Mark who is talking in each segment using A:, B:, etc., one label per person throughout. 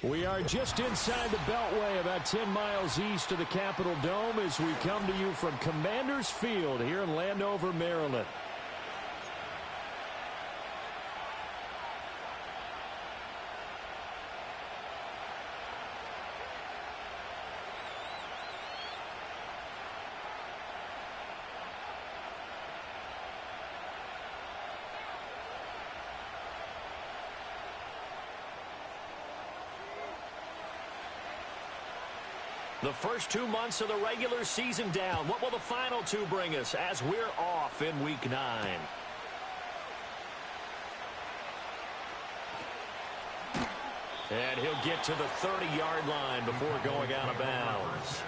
A: We are just inside the Beltway, about 10 miles east of the Capitol Dome, as we come to you from Commander's Field here in Landover, Maryland. The first 2 months of the regular season down. What will the final two bring us as we're off in Week 9? And he'll get to the 30-yard line before going out of bounds.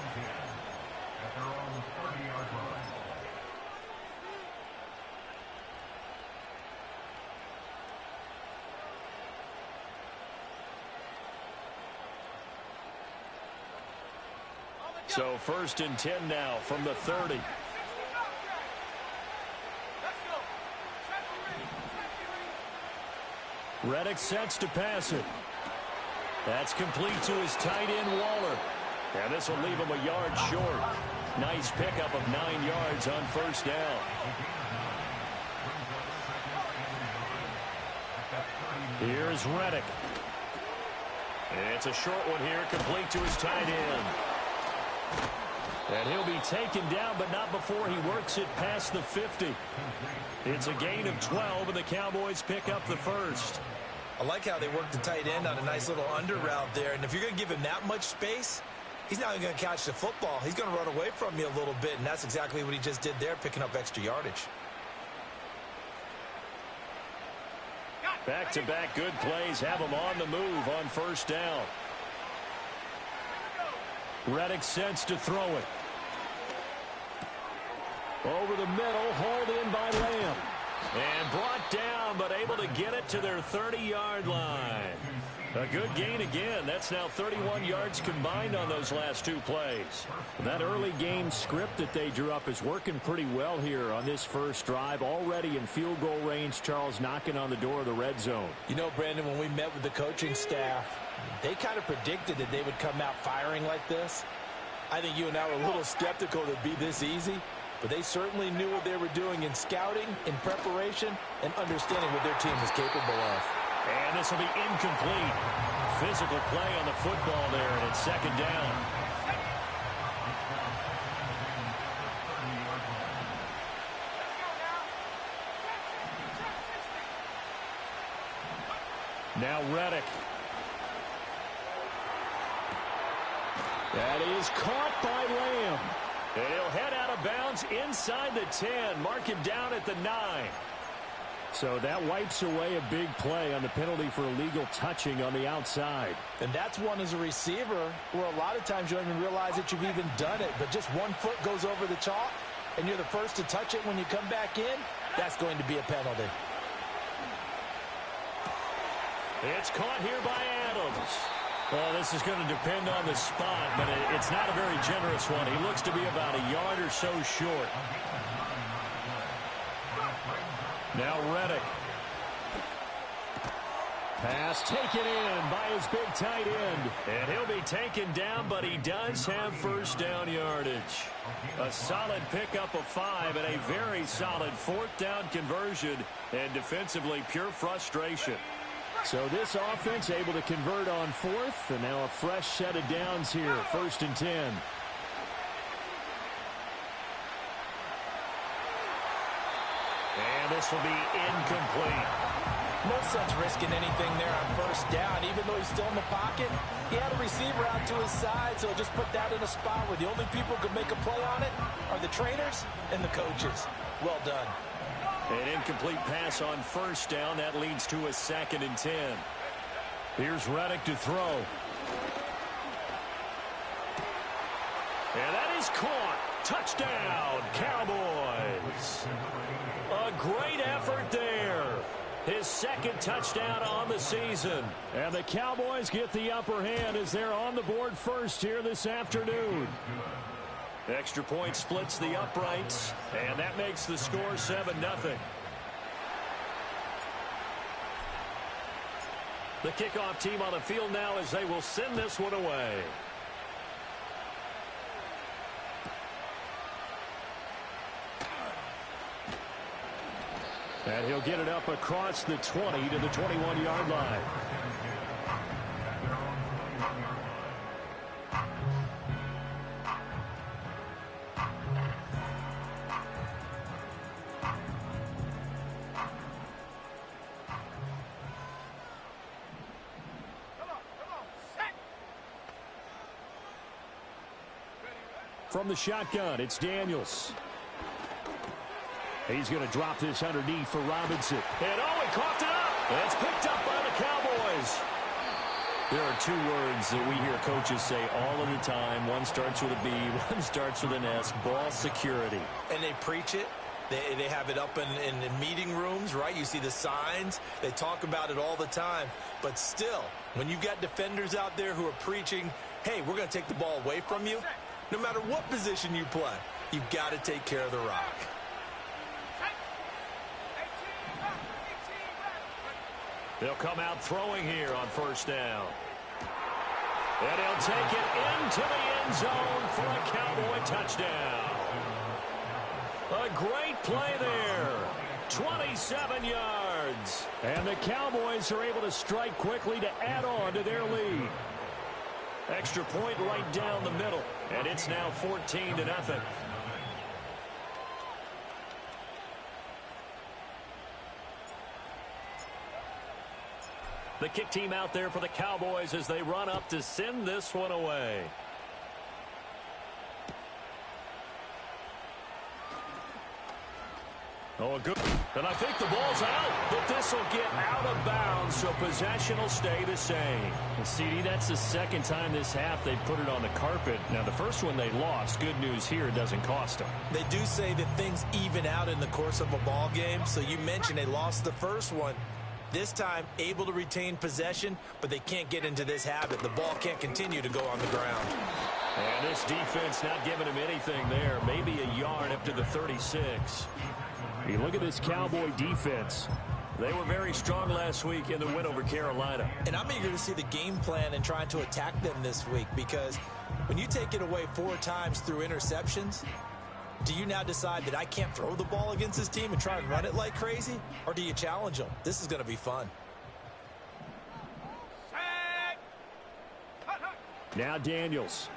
A: So 1st and 10 now from the 30. Reddick sets to pass it. That's complete to his tight end, Waller. And this will leave him a yard short. Nice pickup of 9 yards on 1st down. Here's Reddick. It's a short one here, complete to his tight end. And he'll be taken down, but not before he works it past the 50. It's a gain of 12, and the Cowboys pick up the first.
B: I like how they work the tight end on a nice little under route there. And if you're going to give him that much space, he's not going to catch the football. He's going to run away from you a little bit, and that's exactly what he just did there, picking up extra yardage.
A: Back-to-back good plays have him on the move on 1st down. Reddick sets to throw it. Over the middle, hauled in by Lamb. And brought down, but able to get it to their 30-yard line. A good gain again. That's now 31 yards combined on those last 2 plays. That early game script that they drew up is working pretty well here on this first drive. Already in field goal range, Charles knocking on the door of the red zone.
B: You know, Brandon, when we met with the coaching staff, they kind of predicted that they would come out firing like this. I think you and I were a little skeptical that it'd be this easy, but they certainly knew what they were doing in scouting, in preparation, and understanding what their team was capable of.
A: And this will be incomplete. Physical play on the football there, and it's 2nd down. Now Reddick. That is caught by Lamb. And he'll head out of bounds inside the 10. Mark him down at the 9. So that wipes away a big play on the penalty for illegal touching on the outside.
B: And that's one as a receiver where a lot of times you don't even realize that you've even done it. But just 1 foot goes over the chalk, and you're the first to touch it when you come back in. That's going to be a penalty.
A: It's caught here by Adams. Well, this is going to depend on the spot, but it's not a very generous one. He looks to be about a yard or so short. Now Reddick. Pass taken in by his big tight end. And he'll be taken down, but he does have 1st down yardage. A solid pickup of 5 and a very solid 4th down conversion. And defensively, pure frustration. So this offense able to convert on 4th, and now a fresh set of downs here, 1st and 10. And this will be incomplete.
B: No sense risking anything there on 1st down, even though he's still in the pocket. He had a receiver out to his side, so just put that in a spot where the only people who can make a play on it are the trainers and the coaches. Well done.
A: An incomplete pass on 1st down. That leads to a 2nd and 10. Here's Reddick to throw. And that is caught. Touchdown, Cowboys. A great effort there. His 2nd touchdown on the season. And the Cowboys get the upper hand as they're on the board first here this afternoon. Extra point splits the uprights, and that makes the score 7-0. The kickoff team on the field now as they will send this one away. And he'll get it up across the 20 to the 21-yard line. From the shotgun, it's Daniels. He's going to drop this underneath for Robinson. And he coughed it up. And it's picked up by the Cowboys. There are two words that we hear coaches say all of the time. One starts with a B, one starts with an S. Ball security.
B: And they preach it. They have it up in meeting rooms, right? You see the signs. They talk about it all the time. But still, when you've got defenders out there who are preaching, hey, we're going to take the ball away from you, no matter what position you play, you've got to take care of the rock.
A: They'll come out throwing here on first down. And he'll take it into the end zone for a Cowboy touchdown. A great play there. 27 yards. And the Cowboys are able to strike quickly to add on to their lead. Extra point right down the middle. And it's now 14-0. The kick team out there for the Cowboys as they run up to send this one away. Oh, good. And I think the ball's out, but this will get out of bounds, so possession will stay the same.
C: Well, CD, that's the second time this half they've put it on the carpet. Now, the first one they lost. Good news here, it doesn't cost them.
B: They do say that things even out in the course of a ball game, so you mentioned they lost the first one. This time, able to retain possession, but they can't get into this habit. The ball can't continue to go on the ground.
A: And this defense not giving him anything there. Maybe a yard up to the 36.
C: You look at this Cowboy defense.
A: They were very strong last week in the win over Carolina.
B: And I'm eager to see the game plan and trying to attack them this week, because when you take it away 4 times through interceptions, do you now decide that I can't throw the ball against this team and try and run it like crazy? Or do you challenge them? This is going to be fun.
C: Now Daniels.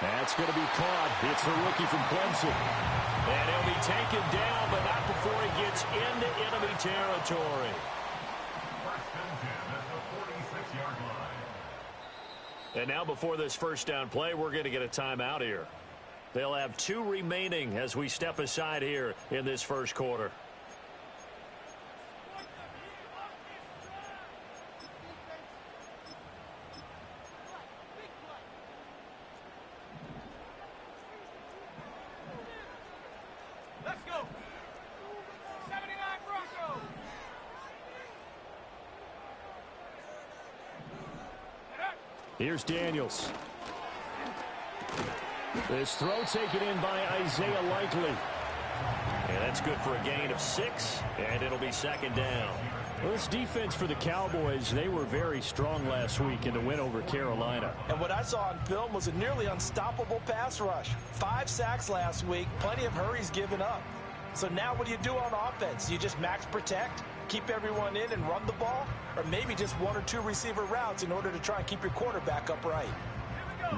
A: That's going to be caught. It's the rookie from Clemson. And he'll be taken down, but not before he gets into enemy territory. And now before this first down play, we're going to get a timeout here. They'll have 2 remaining as we step aside here in this first quarter.
D: Let's go. 79 Broncos.
C: Here's Daniels. This throw taken in by Isaiah Likely.
A: And that's good for a gain of 6, and it'll be second down.
C: Well, this defense for the Cowboys, they were very strong last week in the win over Carolina.
B: And what I saw on film was a nearly unstoppable pass rush. 5 sacks last week, plenty of hurries given up. So now what do you do on offense? You just max protect, keep everyone in and run the ball, or maybe just 1 or 2 receiver routes in order to try and keep your quarterback upright.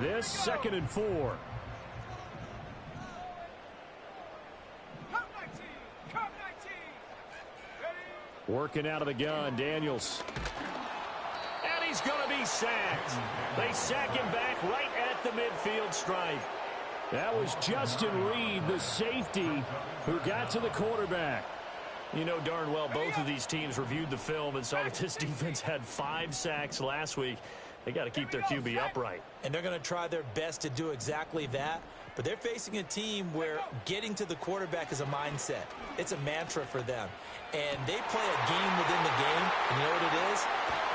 C: This 2nd and 4. Working out of the gun, Daniels.
A: And he's going to be sacked. They sack him back right at the midfield stripe.
C: That was Justin Reed, the safety, who got to the quarterback.
A: You know darn well both of these teams reviewed the film and saw that this defense had 5 sacks last week. They got to keep their QB upright.
B: And they're going to try their best to do exactly that. But they're facing a team where getting to the quarterback is a mindset. It's a mantra for them. And they play a game within the game. And you know what it is?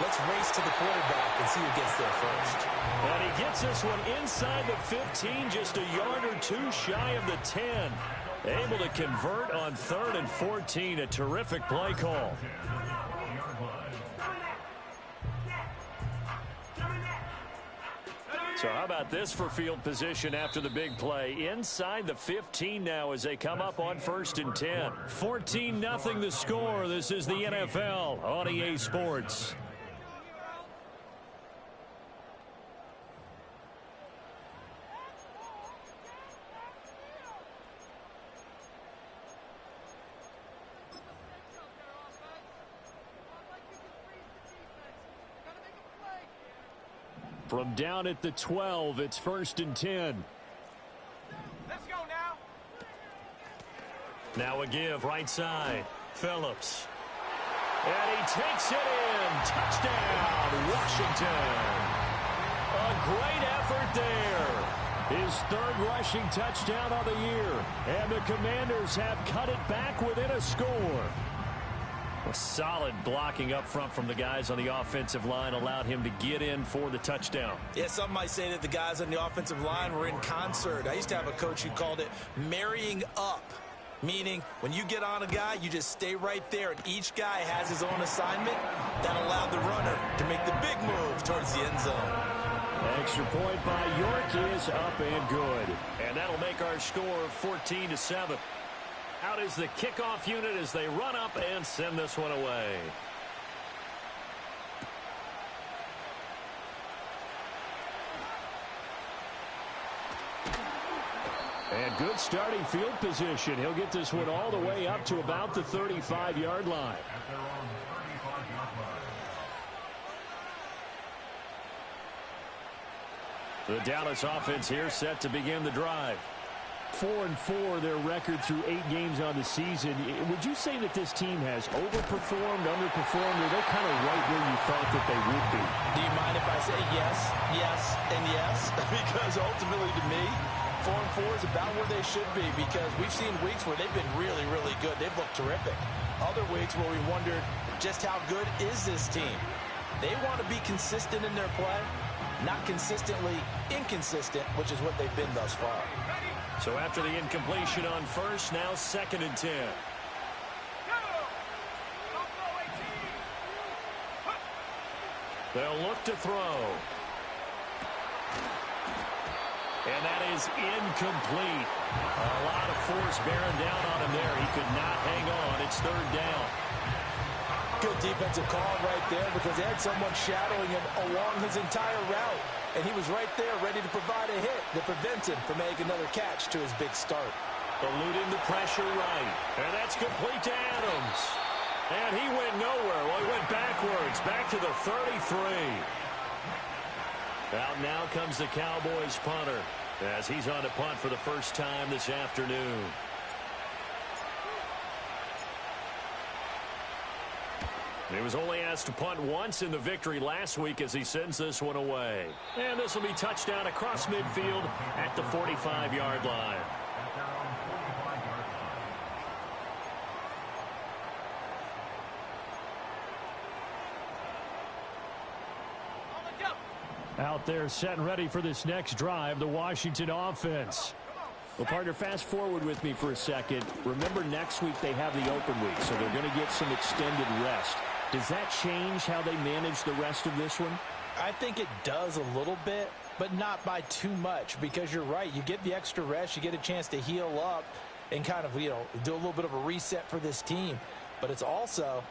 B: Let's race to the quarterback and see who gets there first.
A: And he gets this one inside the 15, just a yard or 2 shy of the 10. Able to convert on 3rd and 14. A terrific play call. So how about this for field position after the big play? Inside the 15 now as they come up on 1st and 10. 14-0 the score. This is the NFL on EA Sports. From down at the 12, it's 1st and 10.
D: Let's go now.
A: Now a give right side. Phillips. And he takes it in. Touchdown, Washington. A great effort there. His 3rd rushing touchdown on the year. And the Commanders have cut it back within a score. A solid blocking up front from the guys on the offensive line allowed him to get in for the touchdown.
B: Yeah, some might say that the guys on the offensive line were in concert. I used to have a coach who called it marrying up, meaning when you get on a guy, you just stay right there, and each guy has his own assignment. That allowed the runner to make the big move towards the end zone.
A: Extra point by York is up and good. And that'll make our score 14-7. Out is the kickoff unit as they run up and send this one away. And good starting field position. He'll get this one all the way up to about the 35-yard line. The Dallas offense here set to begin the drive. 4-4 their record through 8 games on the season. Would you say that this team has overperformed, underperformed, or they're kind of right where you thought that they would be?
B: Do you mind if I say yes, yes, and yes? Because ultimately to me, 4-4 is about where they should be, because we've seen weeks where they've been really, really good. They've looked terrific. Other weeks where we wondered just how good is this team. They want to be consistent in their play, not consistently inconsistent, which is what they've been thus far.
A: So after the incompletion on 1st, now 2nd and 10. They'll look to throw. And that is incomplete. A lot of force bearing down on him there. He could not hang on. It's 3rd down.
B: Good defensive call right there, because they had someone shadowing him along his entire route. And he was right there ready to provide a hit that prevents him from making another catch to his big start.
A: Eluding the pressure right. And that's complete to Adams. And he went nowhere. Well, he went backwards. Back to the 33. Out now comes the Cowboys punter as he's on to punt for the first time this afternoon. He was only asked to punt once in the victory last week as he sends this one away. And this will be touchdown across midfield at the 45-yard line. Out there set and ready for this next drive, the Washington offense. Well, partner, fast forward with me for a second. Remember, next week they have the open week, so they're going to get some extended rest. Does that change how they manage the rest of this one?
B: I think it does a little bit, but not by too much, because you're right. You get the extra rest, you get a chance to heal up and kind of, do a little bit of a reset for this team. But it's also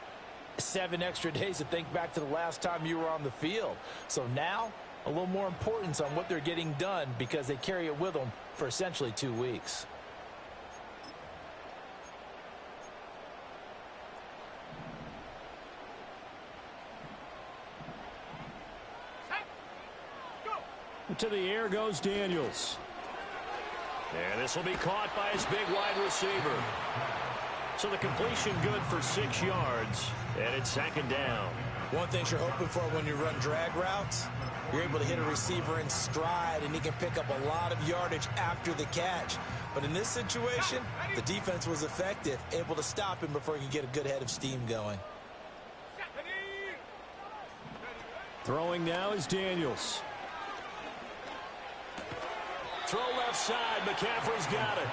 B: 7 extra days to think back to the last time you were on the field. So now, a little more importance on what they're getting done, because they carry it with them for essentially 2 weeks.
A: To the air goes Daniels. And this will be caught by his big wide receiver. So the completion good for 6 yards. And it's 2nd down.
B: One thing you're hoping for when you run drag routes, you're able to hit a receiver in stride, and he can pick up a lot of yardage after the catch. But in this situation, the defense was effective, able to stop him before he could get a good head of steam going.
A: Throwing now is Daniels. Throw left side. McCaffrey's got it.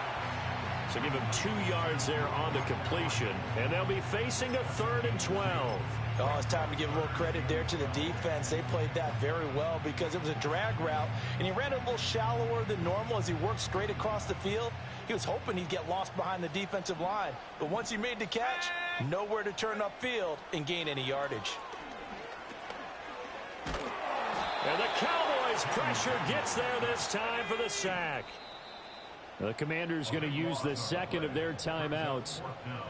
A: So give him 2 yards there on the completion. And they'll be facing a 3rd and 12.
B: Oh, it's time to give a little credit there to the defense. They played that very well because it was a drag route, and he ran a little shallower than normal as he worked straight across the field. He was hoping he'd get lost behind the defensive line, but once he made the catch, nowhere to turn upfield and gain any yardage.
A: And the Cowboys' pressure gets there this time for the sack.
C: The Commanders going to use the second of their timeouts.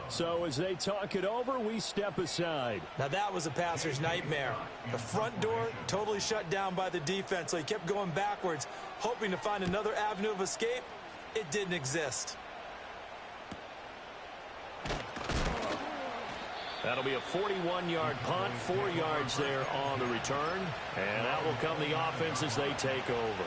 C: So as they talk it over, we step aside.
B: Now that was a passer's nightmare. The front door totally shut down by the defense, so he kept going backwards, hoping to find another avenue of escape. It didn't exist.
A: That'll be a 41-yard punt, 4 yards there on the return. And out will come the offense as they take over.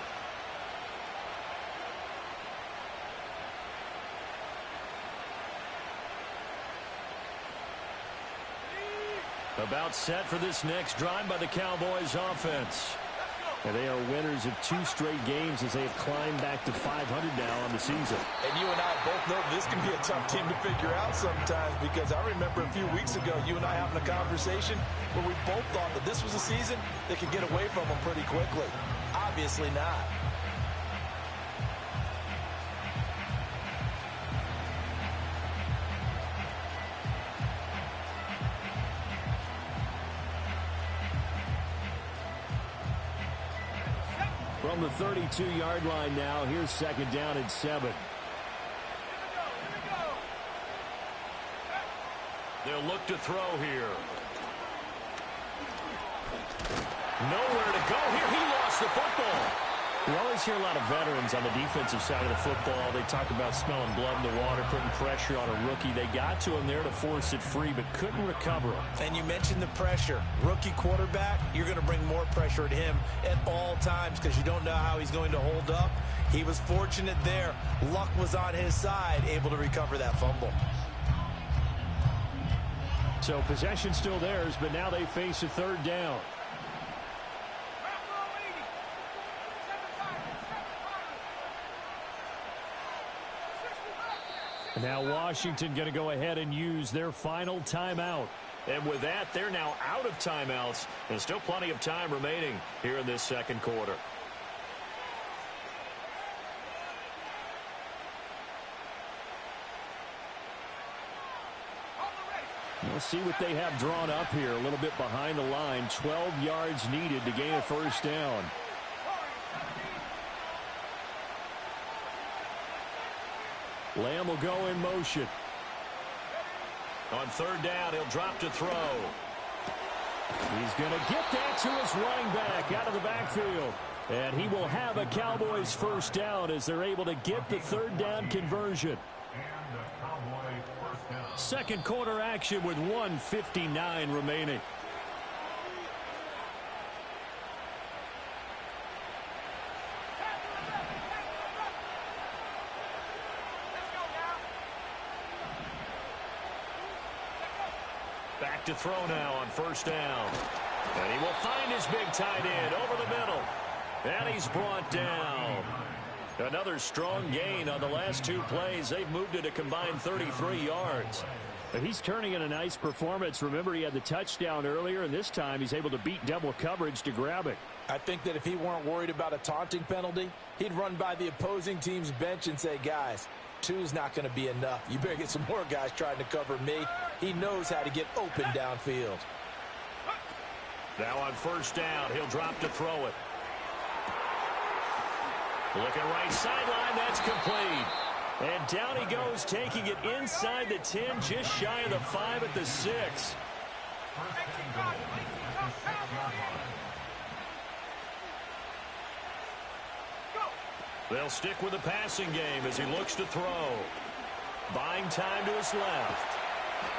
A: About set for this next drive by the Cowboys offense.
C: And they are winners of 2 straight games as they have climbed back to 500 now on the season.
B: And you and I both know this can be a tough team to figure out sometimes, because I remember a few weeks ago you and I having a conversation where we both thought that this was a season that could get away from them pretty quickly. Obviously not.
C: From the 32-yard line now, here's 2nd down and 7.
A: They'll look to throw here. Nowhere to go here. He lost the football.
C: We always hear a lot of veterans on the defensive side of the football. They talk about smelling blood in the water, putting pressure on a rookie. They got to him there to force it free, but couldn't recover him.
B: And you mentioned the pressure. Rookie quarterback, you're going to bring more pressure at him at all times because you don't know how he's going to hold up. He was fortunate there. Luck was on his side, able to recover that fumble.
C: So possession still theirs, but now they face a 3rd down. Now Washington going to go ahead and use their final timeout.
A: And with that, they're now out of timeouts. And still plenty of time remaining here in this second quarter.
C: We'll see what they have drawn up here. A little bit behind the line. 12 yards needed to gain a 1st down. Lamb will go in motion.
A: On 3rd down, he'll drop to throw.
C: He's going to get that to his running back out of the backfield. And he will have a Cowboys 1st down as they're able to get the 3rd down conversion. Second quarter action with 1:59 remaining.
A: Back to throw now on 1st down. And he will find his big tight end over the middle. And he's brought down. Another strong gain on the last 2 plays. They've moved it a combined 33 yards.
C: And he's turning in a nice performance. Remember, he had the touchdown earlier, and this time he's able to beat double coverage to grab it.
B: I think that if he weren't worried about a taunting penalty, he'd run by the opposing team's bench and say, guys, 2's not going to be enough. You better get some more guys trying to cover me. He knows how to get open downfield.
A: Now on 1st down, he'll drop to throw it. Looking right sideline, that's complete.
C: And down he goes, taking it inside the 10, just shy of the 5 at the 6.
A: They'll stick with the passing game as he looks to throw. Buying time to his left.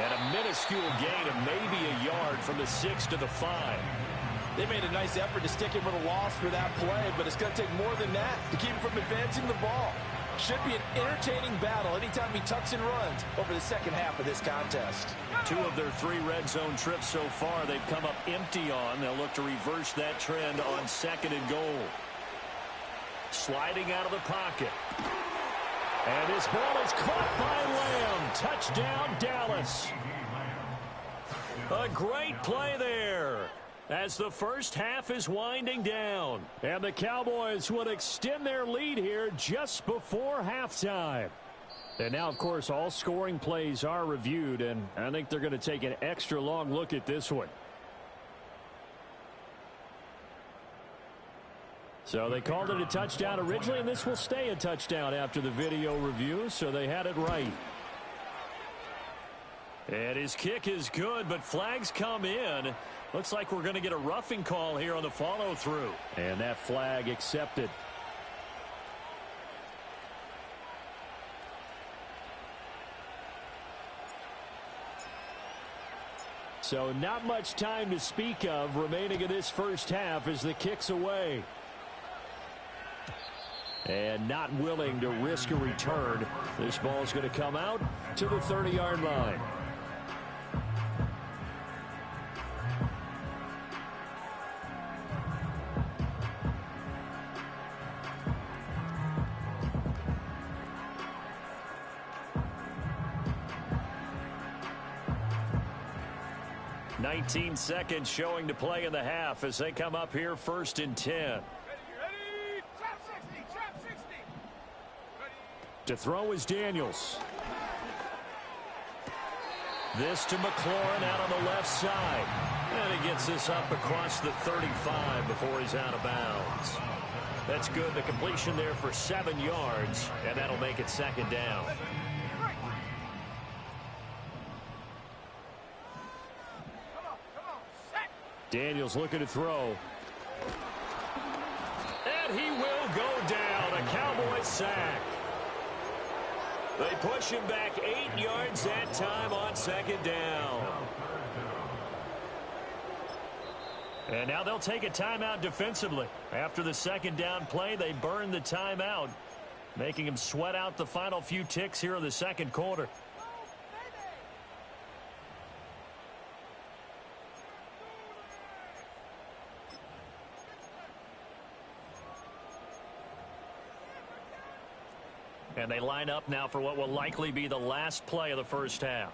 A: And a minuscule gain of maybe a yard from the 6 to the 5.
B: They made a nice effort to stick him with a loss for that play, but it's going to take more than that to keep him from advancing the ball. Should be an entertaining battle anytime he tucks and runs over the second half of this contest.
A: 2 of their 3 red zone trips so far they've come up empty on. They'll look to reverse that trend on 2nd and goal. Sliding out of the pocket.
C: And this ball is caught by Lamb. Touchdown, Dallas. A great play there as the first half is winding down. And the Cowboys will extend their lead here just before halftime. And now, of course, all scoring plays are reviewed, and I think they're going to take an extra long look at this one. So they called it a touchdown originally, and this will stay a touchdown after the video review, so they had it right. And his kick is good, but flags come in. Looks like we're going to get a roughing call here on the follow-through. And that flag accepted. So not much time to speak of remaining in this first half as the kick's away. And not willing to risk a return. This ball's going to come out to the 30-yard line. $19 seconds showing to play in the half as they come up here 1st and 10.
D: Ready? Trap 60.
C: To throw is Daniels. This to McLaurin out on the left side. And he gets this up across the 35 before he's out of bounds. That's good. The completion there for 7 yards, and that'll make it 2nd down. Daniels looking to throw. And he will go down. A Cowboy sack. They push him back 8 yards that time on 2nd down. And now they'll take a timeout defensively. After the 2nd down play, they burn the timeout, making him sweat out the final few ticks here in the 2nd quarter. And they line up now for what will likely be the last play of the first half.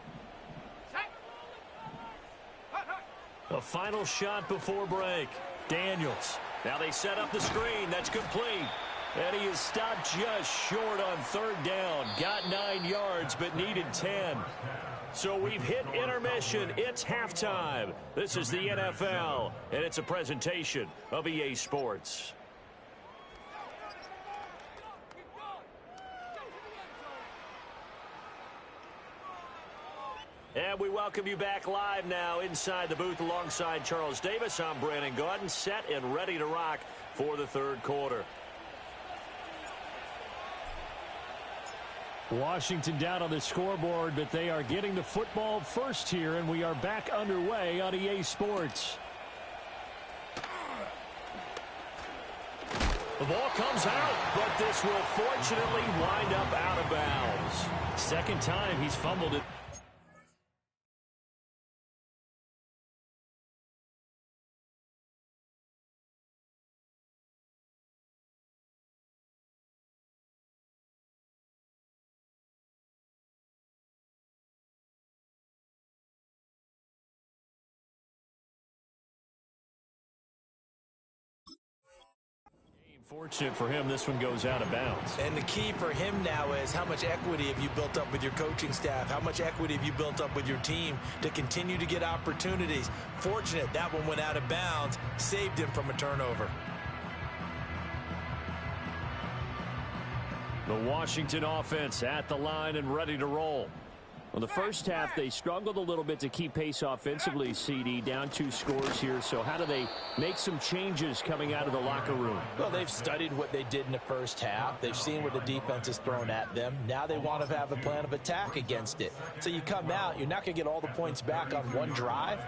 C: A final shot before break. Daniels. Now they set up the screen. That's complete. And he is stopped just short on 3rd down. Got 9 yards, but needed 10. So we've hit intermission. It's halftime. This is the NFL, and it's a presentation of EA Sports. And we welcome you back live now inside the booth alongside Charles Davis. I'm Brandon Gaudin, set and ready to rock for the 3rd quarter. Washington down on the scoreboard, but they are getting the football first here, and we are back underway on EA Sports. The ball comes out, but this will fortunately wind up out of bounds. 2nd time he's fumbled it. Fortunate for him, this one goes out of bounds.
B: And the key for him now is how much equity have you built up with your coaching staff? How much equity have you built up with your team to continue to get opportunities? Fortunate that one went out of bounds, saved him from a turnover.
C: The Washington offense at the line and ready to roll. Well, the first half, they struggled a little bit to keep pace offensively, CD, down 2 scores here. So how do they make some changes coming out of the locker room?
B: Well, they've studied what they did in the first half. They've seen what the defense has thrown at them. Now they want to have a plan of attack against it. So you come out, you're not going to get all the points back on one drive,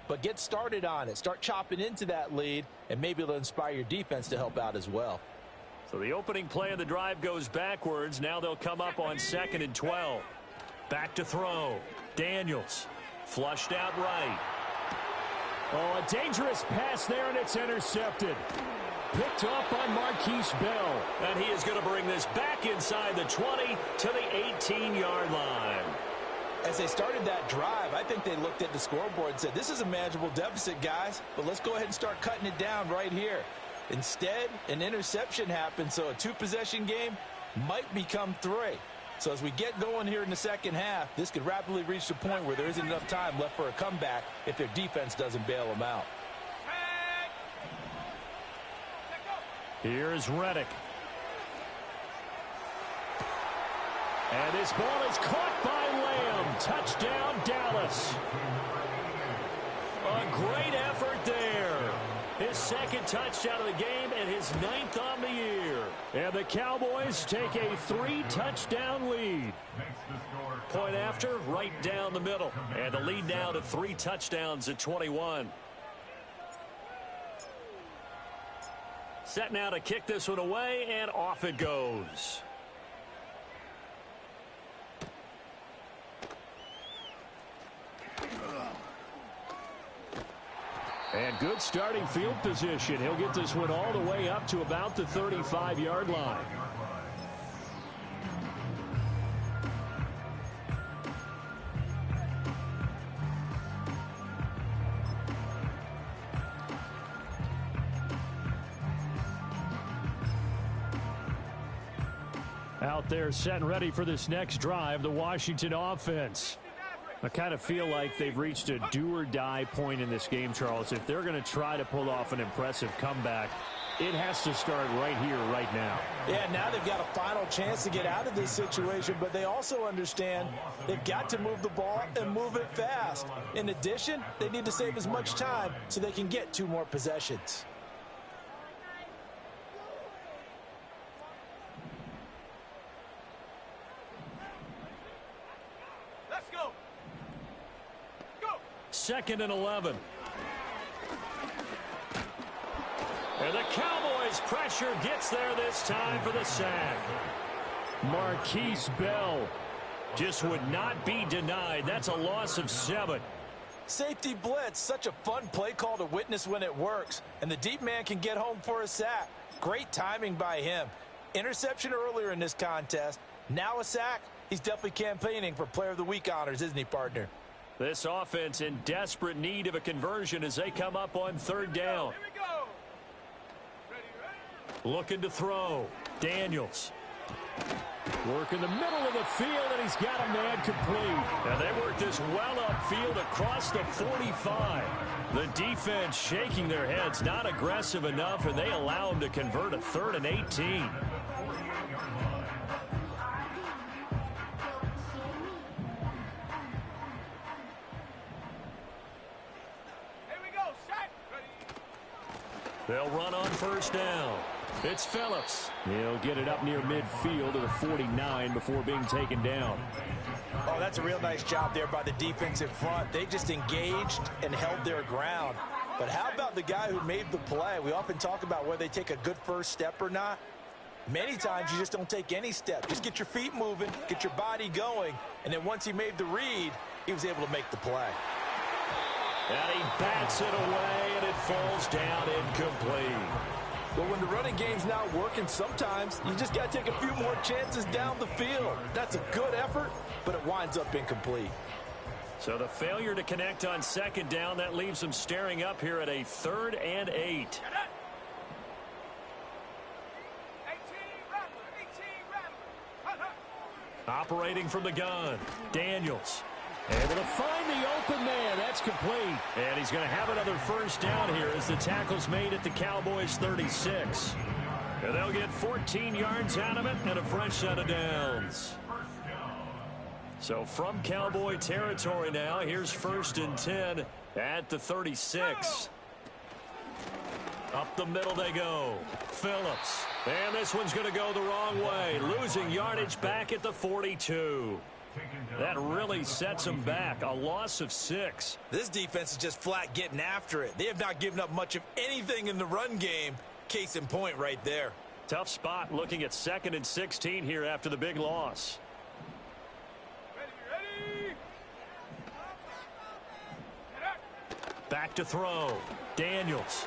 B: but get started on it. Start chopping into that lead, and maybe it'll inspire your defense to help out as well.
C: So the opening play of the drive goes backwards. Now they'll come up on 2nd and 12. Back to throw. Daniels flushed out right. Oh, a dangerous pass there, and it's intercepted. Picked up by Marquise Bell.
A: And he is going to bring this back inside the 20 to the 18-yard line.
B: As they started that drive, I think they looked at the scoreboard and said, this is a manageable deficit, guys, but let's go ahead and start cutting it down right here. Instead, an interception happened, so a two-possession game might become three. So as we get going here in the second half, this could rapidly reach the point where there isn't enough time left for a comeback if their defense doesn't bail them out.
C: Here's Reddick. And this ball is caught by Lamb. Touchdown, Dallas. A great effort there. His second touchdown of the game and his 9th on the year. And the Cowboys take a 3-touchdown lead. Point after, right down the middle. And the lead now to 3 touchdowns at 21. Set now to kick this one away, and off it goes. And good starting field position. He'll get this one all the way up to about the 35-yard line. Out there set and ready for this next drive, the Washington offense. I kind of feel like they've reached a do-or-die point in this game, Charles. If they're going to try to pull off an impressive comeback, it has to start right here, right now.
B: Yeah, now they've got a final chance to get out of this situation, but they also understand they've got to move the ball and move it fast. In addition, they need to save as much time so they can get 2 more possessions.
C: Second and 11. And the Cowboys' pressure gets there this time for the sack. Marquise Bell just would not be denied. That's a loss of 7.
B: Safety blitz, such a fun play call to witness when it works. And the deep man can get home for a sack. Great timing by him. Interception earlier in this contest. Now a sack. He's definitely campaigning for Player of the Week honors, isn't he, partner?
C: This offense in desperate need of a conversion as they come up on 3rd down.
D: Here we go. Ready.
C: Looking to throw. Daniels. Work in the middle of the field, and he's got a man complete. And they work this well upfield across the 45. The defense shaking their heads, not aggressive enough, and they allow him to convert a 3rd and 18. They'll run on 1st down. It's Phillips. He'll get it up near midfield to the 49 before being taken down.
B: Oh, that's a real nice job there by the defensive front. They just engaged and held their ground. But how about the guy who made the play? We often talk about whether they take a good first step or not. Many times you just don't take any step. Just get your feet moving, get your body going, and then once he made the read, he was able to make the play.
C: And he bats it away, and it falls down incomplete.
B: But when the running game's not working, sometimes you just got to take a few more chances down the field. That's a good effort, but it winds up incomplete.
C: So the failure to connect on 2nd down, that leaves them staring up here at a 3rd and 8. Operating from the gun, Daniels. Able to find the open man. That's complete. And he's going to have another 1st down here as the tackle's made at the Cowboys' 36. And they'll get 14 yards out of it and a fresh set of downs. So from Cowboy territory now, here's 1st and 10 at the 36. Up the middle they go. Phillips. And this one's going to go the wrong way. Losing yardage back at the 42. That really sets them back. A loss of 6.
B: This defense is just flat getting after it. They have not given up much of anything in the run game. Case in point right there.
C: Tough spot looking at 2nd and 16 here after the big loss.
D: Ready.
A: Back to throw. Daniels.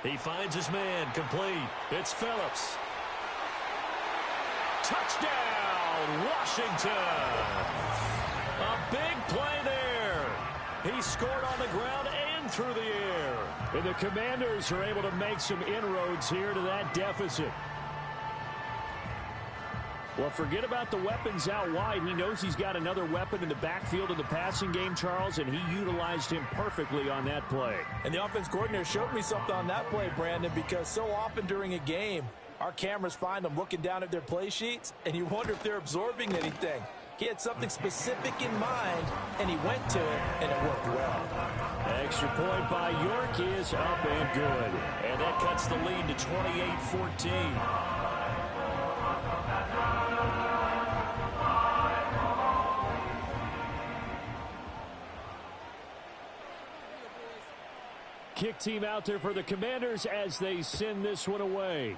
A: He finds his man. Complete. It's Phillips. Touchdown, Washington. A big play there. He scored on the ground and through the air.
C: And the Commanders are able to make some inroads here to that deficit. Well, forget about the weapons out wide. He knows he's got another weapon in the backfield of the passing game, Charles, and he utilized him perfectly on that play.
B: And the offense coordinator showed me something on that play, Brandon, because so often during a game, our cameras find them looking down at their play sheets, and you wonder if they're absorbing anything. He had something specific in mind, and he went to it, and it worked well.
C: Extra point by York is up and good.
A: And that cuts the lead to 28-14.
C: Kick team out there for the Commanders as they send this one away.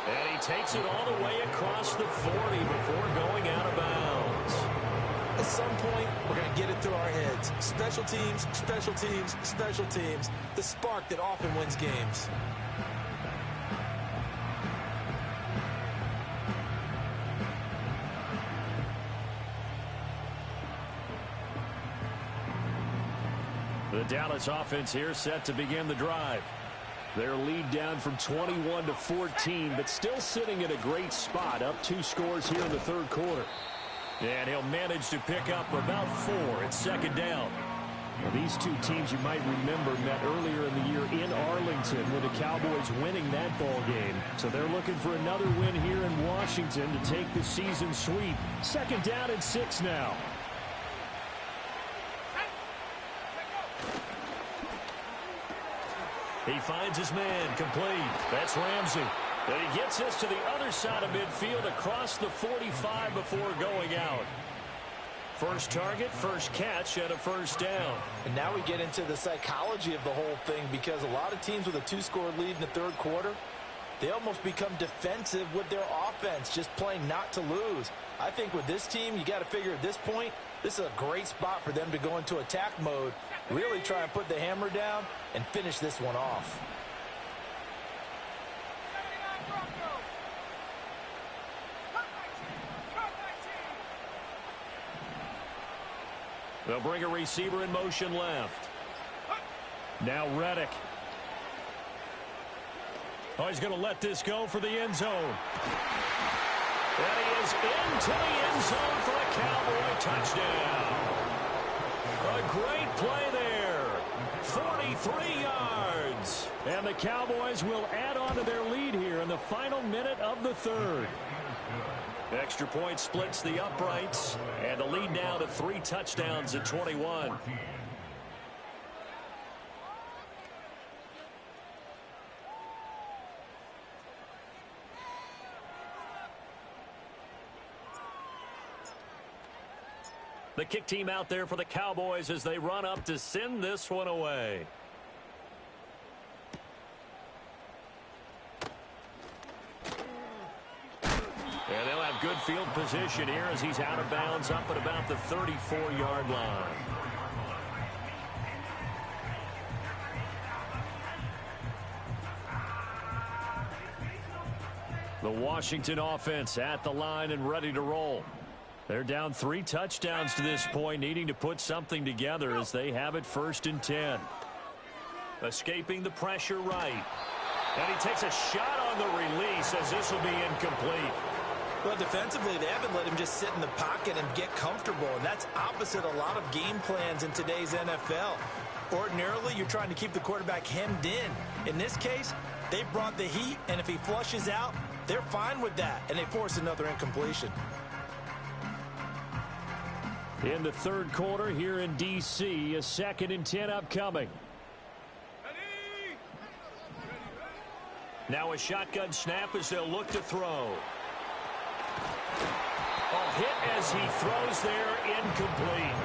A: And he takes it all the way across the 40 before going out of bounds.
B: At some point, we're going to get it through our heads. Special teams, special teams, special teams. The spark that often wins games.
C: The Dallas offense here set to begin the drive. Their lead down from 21 to 14, but still sitting at a great spot, up 2 scores here in the third quarter.
A: And he'll manage to pick up about 4 at second down.
C: Well, these two teams, you might remember, met earlier in the year in Arlington with the Cowboys winning that ball game. So they're looking for another win here in Washington to take the season sweep. Second down and 6 now.
A: He finds his man. Complete. That's Ramsey. And he gets this to the other side of midfield across the 45 before going out. First target, first catch, and a first down.
B: And now we get into the psychology of the whole thing, because a lot of teams with a 2-score lead in the third quarter, they almost become defensive with their offense, just playing not to lose. I think with this team, you got to figure at this point, this is a great spot for them to go into attack mode, really try and put the hammer down and finish this one off.
A: They'll bring a receiver in motion left.
C: Now Reddick.
A: Oh, he's going to let this go for the end zone. And he is into the end zone for a Cowboy touchdown. A great play there. 43 yards.
C: And the Cowboys will add on to their lead here in the final minute of the third.
A: Extra point splits the uprights, and the lead now to 3 touchdowns at 21. The kick team out there for the Cowboys as they run up to send this one away. And they'll have good field position here as he's out of bounds up at about the 34-yard line.
C: The Washington offense at the line and ready to roll. They're down 3 touchdowns to this point, needing to put something together as they have it 1st and 10.
A: Escaping the pressure right. And he takes a shot on the release as this will be incomplete.
B: Well, defensively, they haven't let him just sit in the pocket and get comfortable, and that's opposite a lot of game plans in today's NFL. Ordinarily, you're trying to keep the quarterback hemmed in. In this case, they brought the heat, and if he flushes out, they're fine with that, and they force another incompletion.
C: In the third quarter here in D.C., a 2nd and 10 upcoming.
A: Now a shotgun snap as they'll look to throw. Oh, hit as he throws there, incomplete.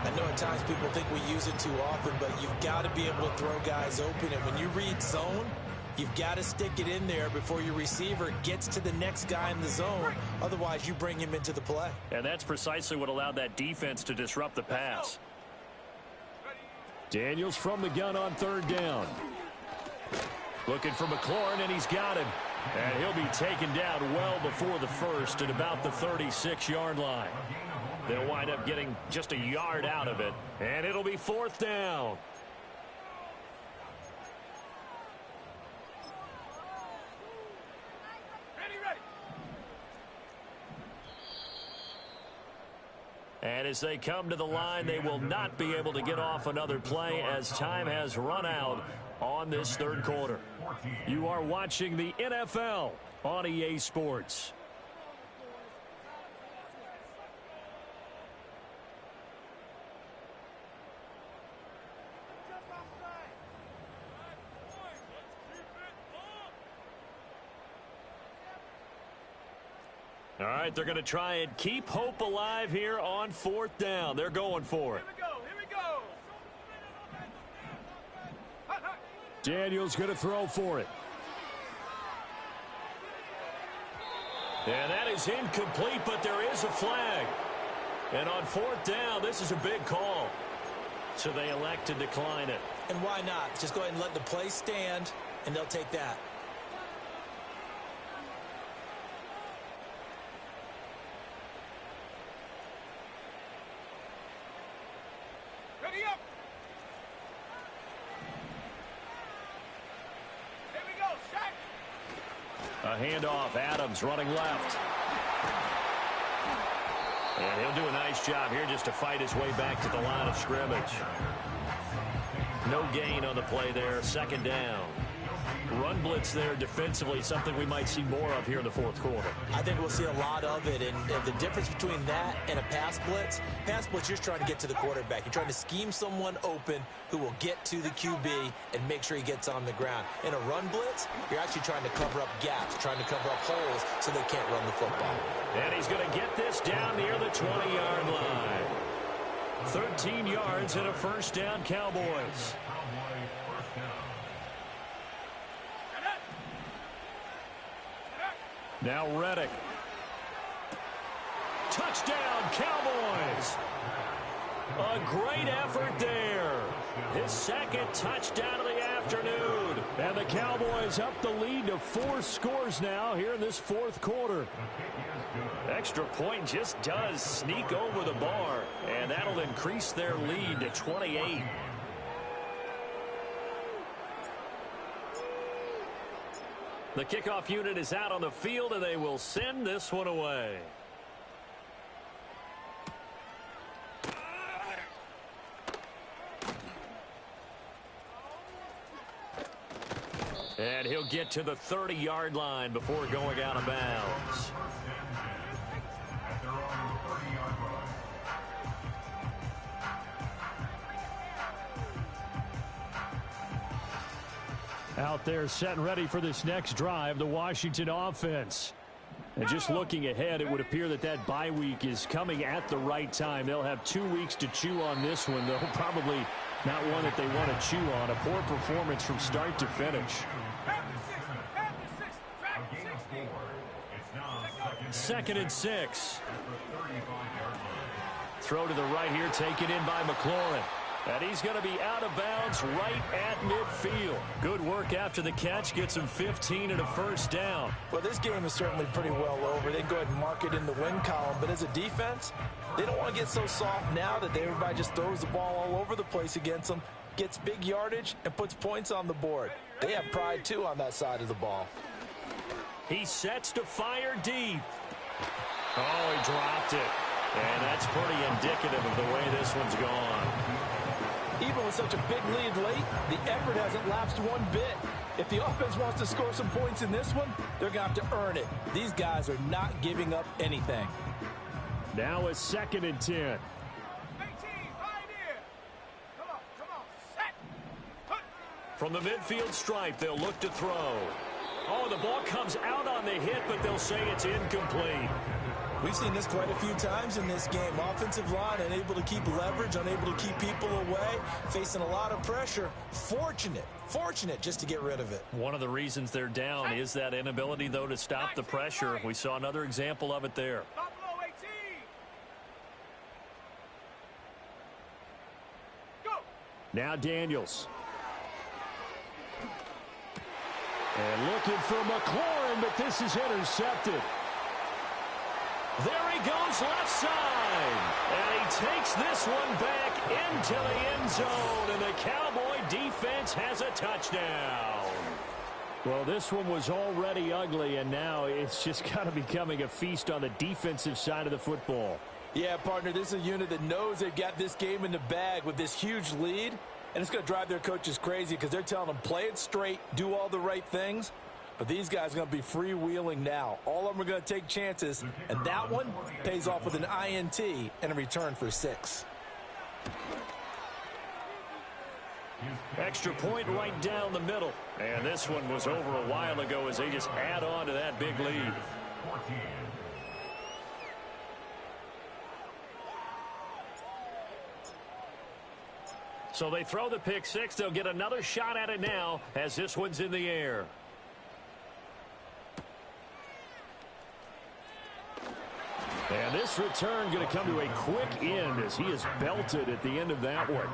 B: I know at times people think we use it too often, but you've got to be able to throw guys open. And when you read zone, You've got to stick it in there before your receiver gets to the next guy in the zone. Otherwise, you bring him into the play.
C: And that's precisely what allowed that defense to disrupt the pass. Daniels from the gun on third down. Looking for McLaurin, and he's got him. And he'll be taken down well before the first at about the 36-yard line. They'll wind up getting just a yard out of it, and it'll be fourth down. And as they come to the line, they will not be able to get off another play as time has run out on this third quarter. You are watching the NFL on EA Sports. All right, they're going to try and keep hope alive here on fourth down. They're going for it.
D: Here we go.
C: Daniels going to throw for it. And that is incomplete, but there is a flag. And on fourth down, this is a big call. So they elect to decline it.
B: And why not? Just go ahead and let the play stand, and they'll take that.
D: Ready up. Here we go. Sack.
C: A handoff. Adams running left. And he'll do a nice job here just to fight his way back to the line of scrimmage. No gain on the play there. Second down. Run blitz there defensively, something we might see more of here in the fourth quarter.
B: I think we'll see a lot of it, and the difference between that and a pass blitz, you're just trying to get to the quarterback. You're trying to scheme someone open who will get to the QB and make sure he gets on the ground. In a run blitz, you're actually trying to cover up gaps, trying to cover up holes so they can't run the football.
C: And he's going to get this down near the 20-yard line. 13 yards and a first down, Cowboys. Now Reddick. Touchdown, Cowboys. A great effort there. His second touchdown of the afternoon. And the Cowboys up the lead to 4 scores now here in this fourth quarter. Extra point just does sneak over the bar, and that'll increase their lead to 28. The kickoff unit is out on the field, and they will send this one away. And he'll get to the 30-yard line before going out of bounds. Out there set and ready for this next drive, the Washington offense. And just looking ahead, it would appear that that bye week is coming at the right time. They'll have 2 weeks to chew on this one, though probably not one that they want to chew on. A poor performance from start to finish. Second and 6. Throw to the right here, taken in by McLaurin. And he's going to be out of bounds right at midfield. Good work after the catch. Gets him 15 and a first down.
B: Well, this game is certainly pretty well over. They can go ahead and mark it in the win column. But as a defense, they don't want to get so soft now that everybody just throws the ball all over the place against them, gets big yardage, and puts points on the board. They have pride, too, on that side of the ball.
C: He sets to fire deep. Oh, he dropped it. And that's pretty indicative of the way this one's gone.
B: Even with such a big lead late, the effort hasn't lapsed one bit. If the offense wants to score some points in this one, they're going to have to earn it. These guys are not giving up anything.
C: Now a second and 10. From the midfield stripe, they'll look to throw. Oh, the ball comes out on the hit, but they'll say it's incomplete.
B: We've seen this quite a few times in this game. Offensive line unable to keep leverage, unable to keep people away, facing a lot of pressure. Fortunate just to get rid of it.
A: One of the reasons they're down is that inability, though, to stop the pressure. We saw another example of it there.
D: Buffalo 18. Go.
C: Now Daniels. And looking for McLaurin, but this is intercepted. There he goes left side. And he takes this one back into the end zone. And the Cowboy defense has a touchdown. Well, this one was already ugly, and now it's just kind of becoming a feast on the defensive side of the football.
B: Yeah, partner, this is a unit that knows they've got this game in the bag with this huge lead. And it's going to drive their coaches crazy because they're telling them play it straight, do all the right things. But these guys are going to be freewheeling now. All of them are going to take chances, and that one pays off with an INT and a return for 6.
C: Extra point right down the middle. And this one was over a while ago as they just add on to that big lead. So they throw the pick six. They'll get another shot at it now as this one's in the air. And this return going to come to a quick end as he is belted at the end of that one.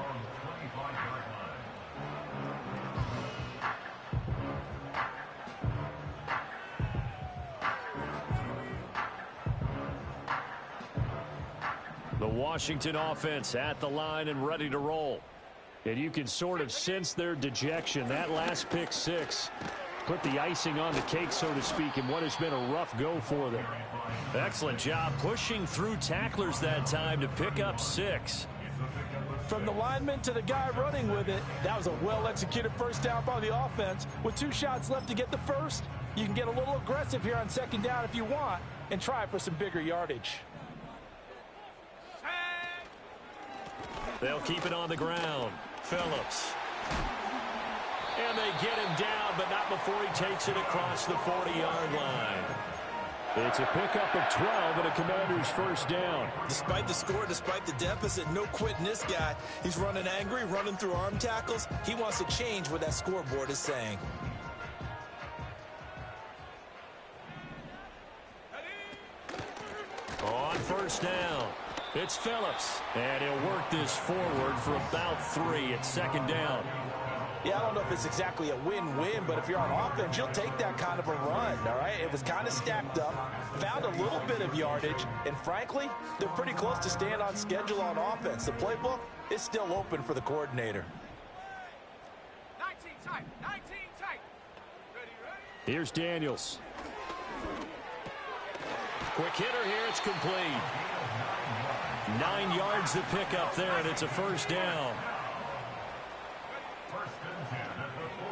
C: The Washington offense at the line and ready to roll. And you can sort of sense their dejection. That last pick six put the icing on the cake, so to speak, in what has been a rough go for them. Excellent job pushing through tacklers that time to pick up 6.
B: From the lineman to the guy running with it, that was a well-executed first down by the offense. With 2 shots left to get the first, you can get a little aggressive here on second down if you want and try for some bigger yardage.
C: They'll keep it on the ground. Phillips. And they get him down, but not before he takes it across the 40-yard line. It's a pickup of 12 and a Commander's first down.
B: Despite the score, despite the deficit, no quitting this guy. He's running angry, running through arm tackles. He wants to change what that scoreboard is saying.
C: On first down, it's Phillips. And he'll work this forward for about 3 at second down.
B: Yeah, I don't know if it's exactly a win-win, but if you're on offense, you'll take that kind of a run, all right? It was kind of stacked up, found a little bit of yardage, and frankly, they're pretty close to staying on schedule on offense. The playbook is still open for the coordinator.
D: 19 tight. 19 tight. Ready.
C: Here's Daniels. Quick hitter here, it's complete. 9 yards to pick up there, and it's a first down.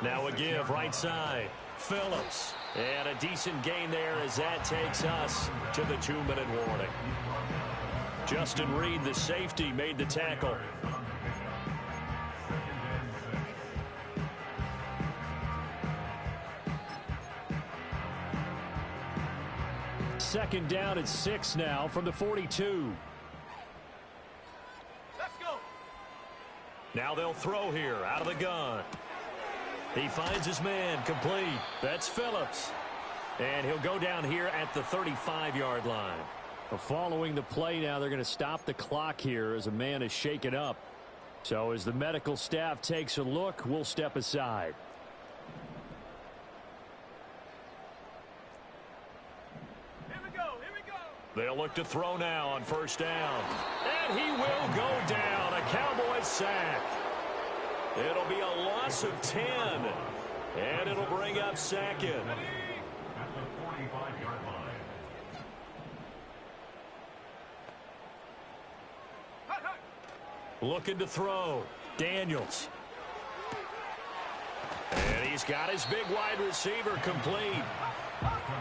C: Now a give right side. Phillips. And a decent gain there as that takes us to the 2-minute warning. Justin Reed, the safety, made the tackle. Second down at 6 now from the 42.
D: Let's go.
C: Now they'll throw here out of the gun. He finds his man, complete. That's Phillips. And he'll go down here at the 35-yard line. Following the play now, they're going to stop the clock here as a man is shaken up. So as the medical staff takes a look, we'll step aside.
D: Here we go.
C: They'll look to throw now on first down. And he will go down. A Cowboy sack. It'll be a loss of 10. And it'll bring up second.
D: At
E: the 45-yard line.
C: Looking to throw. Daniels. And he's got his big wide receiver complete.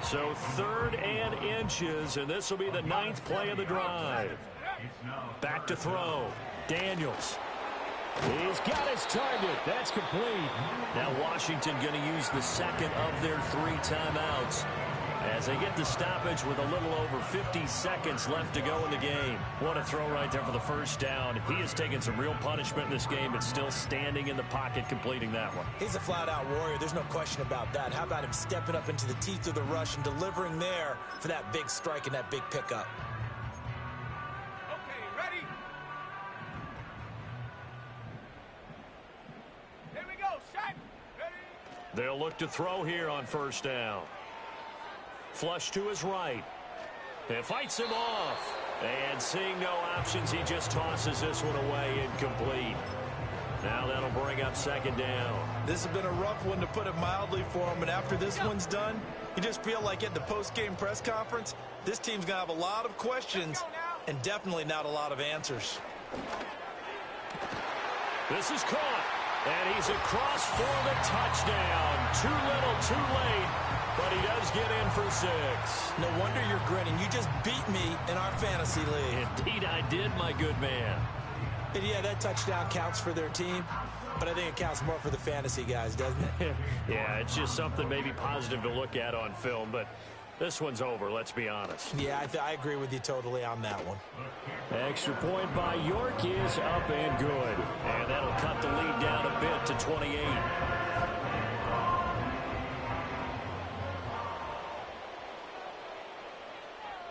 C: So 3rd and inches, and this will be the 9th play of the drive. Back to throw. Daniels. He's got his target. That's complete. Now Washington going to use the second of their 3 timeouts as
A: as they get the stoppage with a little over 50 seconds left to go in the game. What a throw right there for the first down. He has taken some real punishment in this game, but still standing in the pocket completing that one.
B: He's a flat-out warrior. There's no question about that. How about him stepping up into the teeth of the rush and delivering there for that big strike and that big pickup?
D: Okay, ready? Here we go, set, ready?
A: They'll look to throw here on first down. Flush to his right. It fights him off. And seeing no options, he just tosses this one away incomplete. Now that'll bring up second down.
B: This has been a rough one, to put it mildly, for him. And after this one's done, you just feel like at the post-game press conference, this team's going to have a lot of questions and definitely not a lot of answers.
A: This is caught. And he's across for the touchdown. Too little, too late. But he does get in for 6.
B: No wonder you're grinning. You just beat me in our fantasy league.
A: Indeed I did, my good man.
B: And yeah, that touchdown counts for their team, but I think it counts more for the fantasy guys, doesn't it?
A: Yeah, it's just something maybe positive to look at on film, but this one's over, let's be honest.
B: Yeah, I agree with you totally on that one.
A: Extra point by York is up and good. And that'll cut the lead down a bit to 28.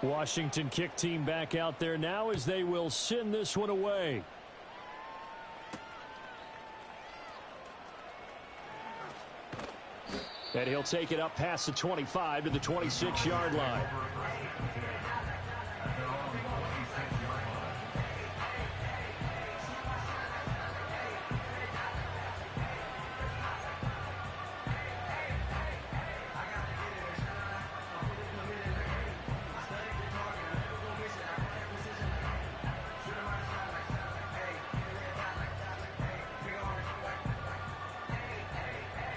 A: Washington kick team back out there now as they will send this one away. And he'll take it up past the 25 to the 26-yard line.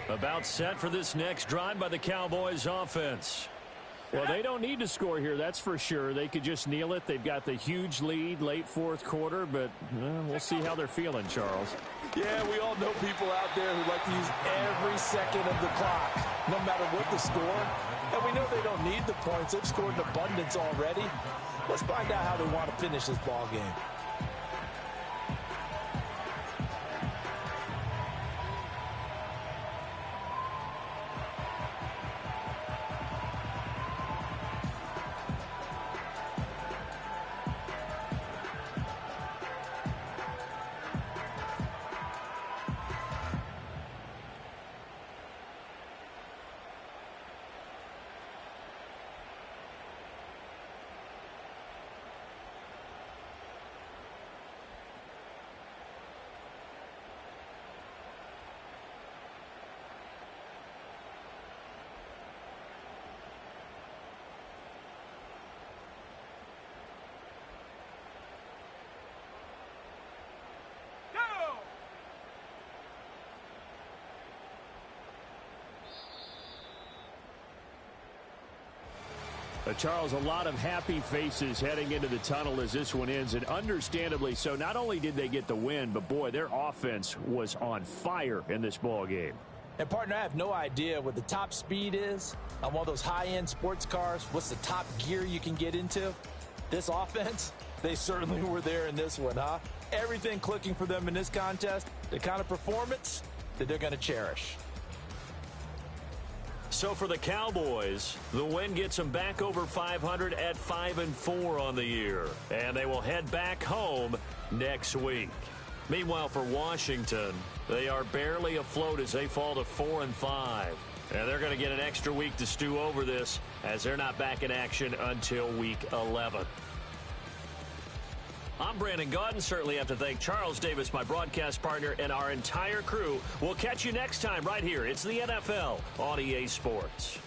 A: About set for this next drive by the Cowboys offense. Well, they don't need to score here, that's for sure. They could just kneel it. They've got the huge lead late fourth quarter, but we'll see how they're feeling, Charles.
B: Yeah, we all know people out there who like to use every second of the clock, no matter what the score. And we know they don't need the points. They've scored in abundance already. Let's find out how they want to finish this ball game.
A: Charles, a lot of happy faces heading into the tunnel as this one ends, and understandably so. Not only did they get the win, but boy, their offense was on fire in this ball game.
B: And partner, I have no idea what the top speed is on one of those high-end sports cars. What's the top gear you can get into? This offense, they certainly were there in this one, huh? Everything clicking for them in this contest, the kind of performance that they're going to cherish.
A: So for the Cowboys, the win gets them back over 500 at 5-4 on the year. And they will head back home next week. Meanwhile, for Washington, they are barely afloat as they fall to 4-5. And they're going to get an extra week to stew over this as they're not back in action until week 11. I'm Brandon Gaudin. Certainly have to thank Charles Davis, my broadcast partner, and our entire crew. We'll catch you next time right here. It's the NFL on EA Sports.